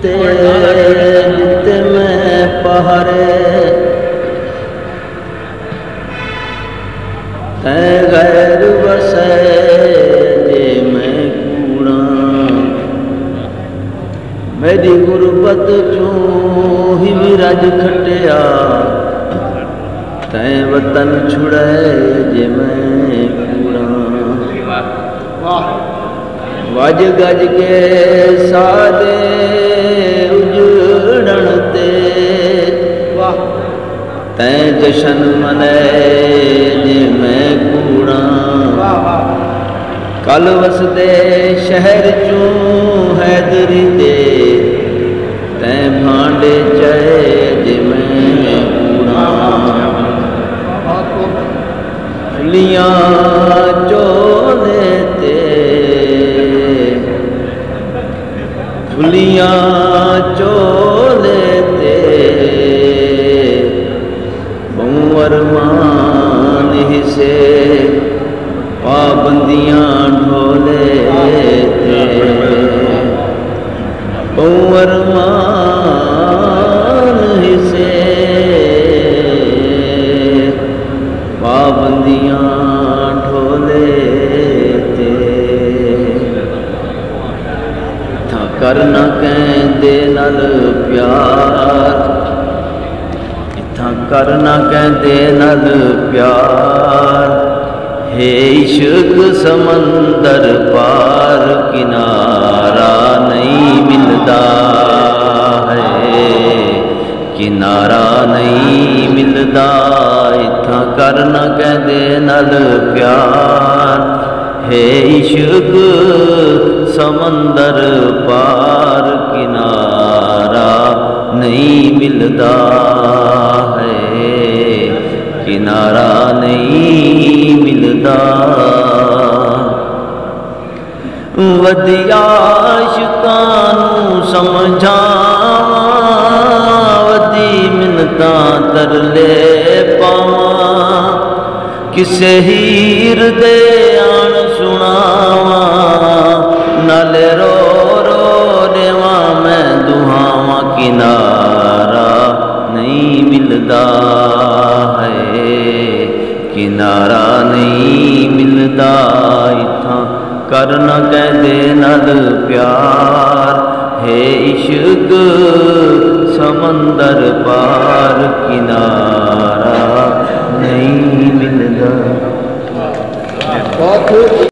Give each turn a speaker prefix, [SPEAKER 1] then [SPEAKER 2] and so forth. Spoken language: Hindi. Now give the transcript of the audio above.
[SPEAKER 1] ते जिते मैं पहाड़े तै गैर बसे जे मैं कूड़ा मेरी गुरबत चूं ही विरज खटिया तै वतन छुड़े जे मैं कूड़ा वज गज के सादे उजड़न ते तै जशन मने जे मैं कूड़ा कल वसदे शहर चूं हैदरी दे तै भांडे चाहे जे मैं कूड़ा फुलियां चोले ते फुलियां चोले ते बंवर मान हिसे पाबंदियां ढोले ते बंवर मान हिसे पाबंदियां ढोले ते था करना कहंदे नल प्यार इथा करना कहंदे नल प्यार हे इश्क समंदर पार किनारा नहीं मिलता है किनारा नहीं मिलता इथा करना कहंदे नल प्यार हे इश्क समंदर पार किनारा नहीं मिलता है किनारा नहीं मिलता वधिया शिकानू समझावा वधी मिन्नता तरले पावा किसे हीर दे आन सुनावा नाले रो रो देवा मैं दुहावा किनारा नहीं मिलता है किनारा नहीं मिलता इथा करना कहंदे नल प्यार हे इश्क समंदर पार किनारा नहीं मिलता।